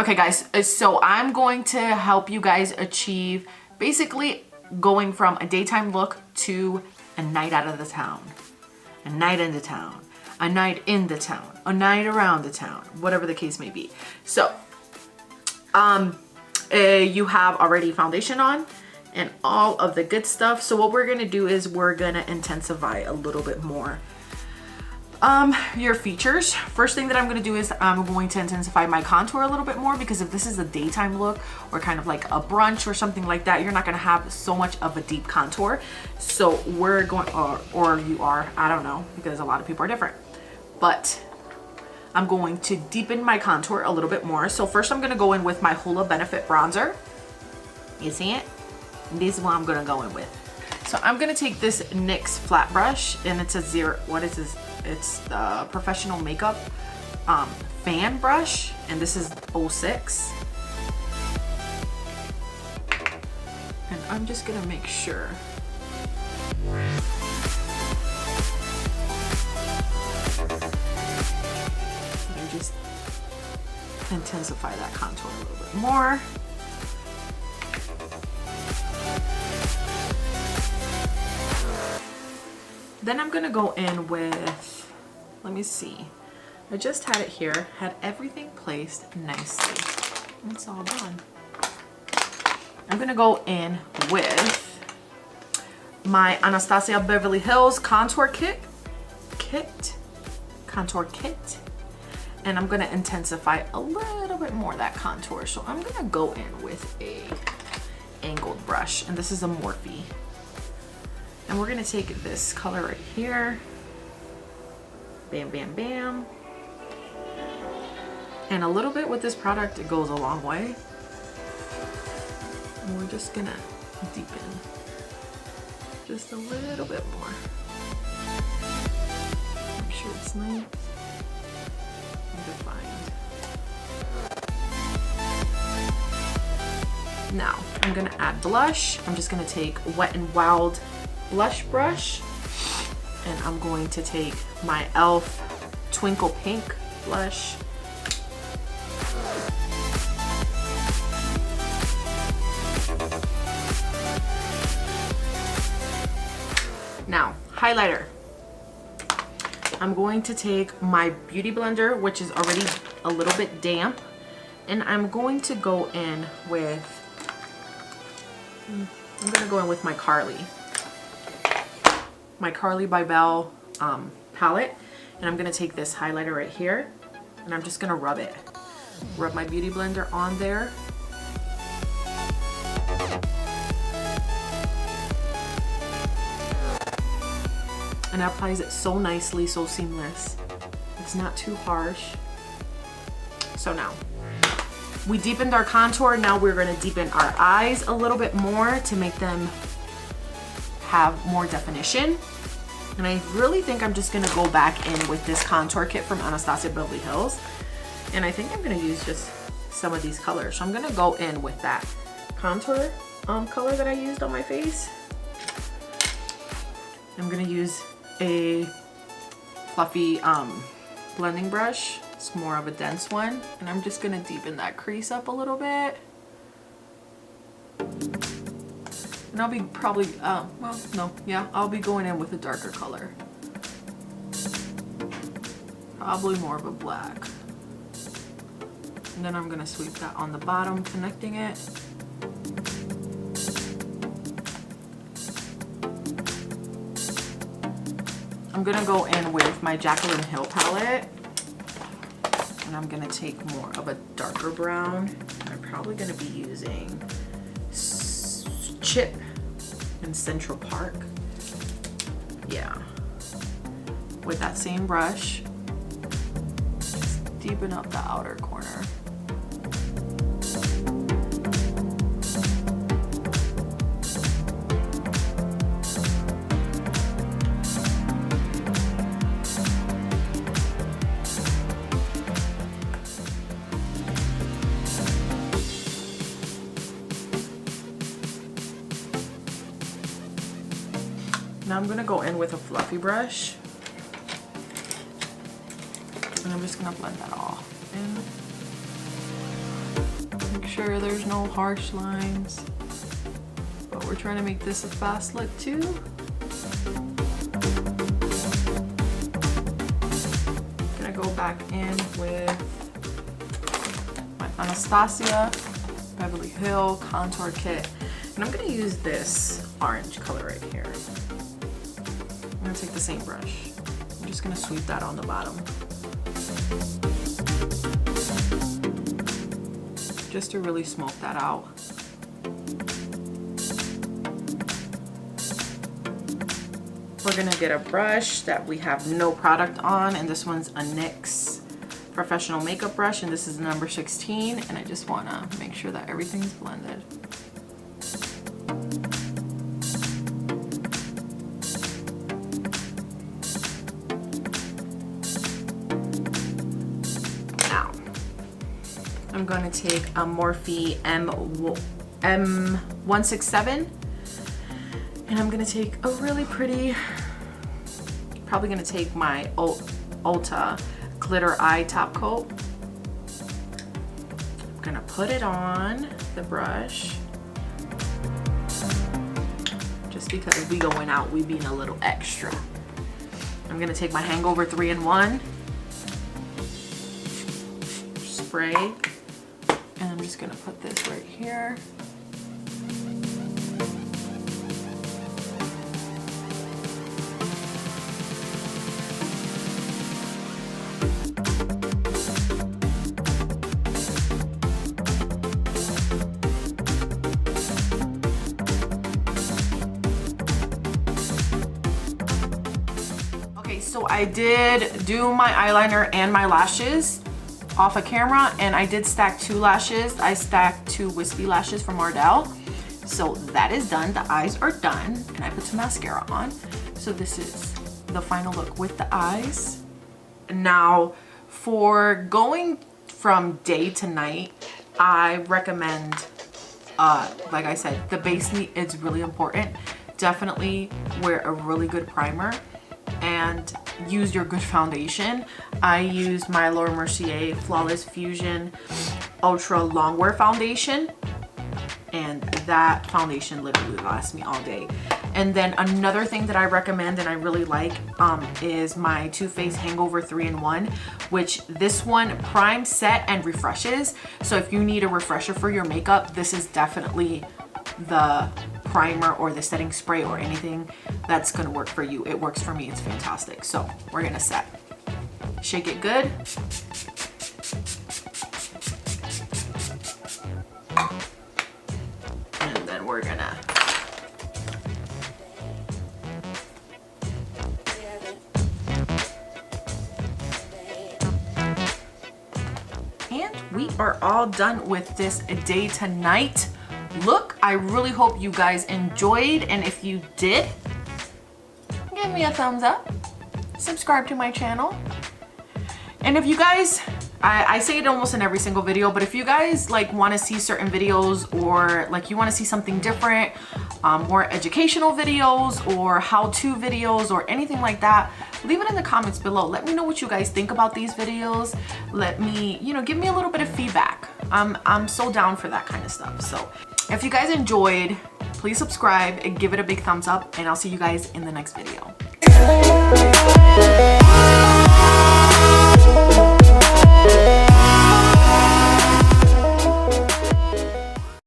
Okay guys, so I'm going to help you guys achieve basically going from a daytime look to a night out of the town, a night in the town, a night in the town, a night around the town, whatever the case may be. So you have already foundation on and all of the good stuff. So what we're gonna do is we're gonna intensify a little bit more your features. First thing that I'm gonna do is I'm going to intensify my contour a little bit more, because if this is a daytime look or kind of like a brunch or something like that, you're not gonna have so much of a deep contour. So we're going, or you are, I don't know, because a lot of people are different, but I'm going to deepen my contour a little bit more. So first I'm gonna go in with my Hoola Benefit bronzer. You see it? This is what I'm gonna go in with. So I'm gonna take this NYX flat brush, and it's a zero, what is this? It's the Professional Makeup fan brush, and this is 06. And I'm just gonna make sure. I just intensify that contour a little bit more. Then I'm gonna go in with, let me see, I just had it here, had everything placed nicely. It's all done. I'm gonna go in with my Anastasia Beverly Hills contour kit, and I'm gonna intensify a little bit more that contour. So I'm gonna go in with a angled brush, and this is a Morphe. And we're gonna take this color right here. Bam, bam, bam. And a little bit with this product, it goes a long way. And we're just gonna deepen just a little bit more. Make sure it's nice and defined. Now, I'm gonna add blush. I'm just gonna take Wet n Wild blush brush, and I'm going to take my e.l.f. Twinkle Pink blush. Now, highlighter. I'm going to take my Beauty Blender, which is already a little bit damp, and I'm going to go in with, my Carly by Belle palette, and I'm gonna take this highlighter right here, and I'm just gonna rub my Beauty Blender on there. And it applies it so nicely, so seamless. It's not too harsh. So now, we deepened our contour. Now we're gonna deepen our eyes a little bit more to make them have more definition. And I really think I'm just gonna go back in with this contour kit from Anastasia Beverly Hills. And I think I'm gonna use just some of these colors. So I'm gonna go in with that contour color that I used on my face. I'm gonna use a fluffy blending brush. It's more of a dense one. And I'm just gonna deepen that crease up a little bit. And I'll be probably, I'll be going in with a darker color. Probably more of a black. And then I'm gonna sweep that on the bottom, connecting it. I'm gonna go in with my Jaclyn Hill palette. And I'm gonna take more of a darker brown. I'm probably gonna be using Chip in Central Park. Yeah. With that same brush, just deepen up the outer corner. Now I'm gonna go in with a fluffy brush, and I'm just gonna blend that all in. sure there's no harsh lines. But we're trying to make this a fast look too. Gonna go back in with my Anastasia Beverly Hill contour kit. And I'm gonna use this orange color right here. I'm gonna take the same brush. I'm just gonna sweep that on the bottom. Just to really smoke that out. We're gonna get a brush that we have no product on, and this one's a NYX professional makeup brush, and this is number 16, and I just wanna make sure that everything's blended. Now, I'm gonna take a Morphe M167, and I'm gonna take a really pretty, probably gonna take my Ulta glitter eye top coat. I'm gonna put it on the brush. Just because we going out, we being a little extra. I'm gonna take my Hangover 3-in-1 spray, and I'm just gonna put this right here. So I did do my eyeliner and my lashes off of camera, and I did stack 2 lashes. I stacked 2 wispy lashes from Ardell. So that is done. The eyes are done, and I put some mascara on. So this is the final look with the eyes. Now, for going from day to night, I recommend, like I said, the base neat is really important. Definitely wear a really good primer and use your good foundation. I used my Laura Mercier Flawless Fusion Ultra Longwear Foundation, and that foundation literally lasts me all day. And then another thing that I recommend and I really like is my Too Faced Hangover 3-in-1, which this one primes, set, and refreshes. So if you need a refresher for your makeup, this is definitely the primer or the setting spray or anything that's gonna work for you. It works for me, it's fantastic. So we're gonna set. Shake it good. And then we're gonna and we are all done with this day to night look. I really hope you guys enjoyed, and if you did, give me a thumbs up, subscribe to my channel, and if you guys, I say it almost in every single video, but if you guys like want to see certain videos, or like you want to see something different, more educational videos or how-to videos or anything like that, leave it in the comments below. Let me know what you guys think about these videos. Let me, you know, give me a little bit of feedback. I'm so down for that kind of stuff. So if you guys enjoyed, please subscribe and give it a big thumbs up, and I'll see you guys in the next video.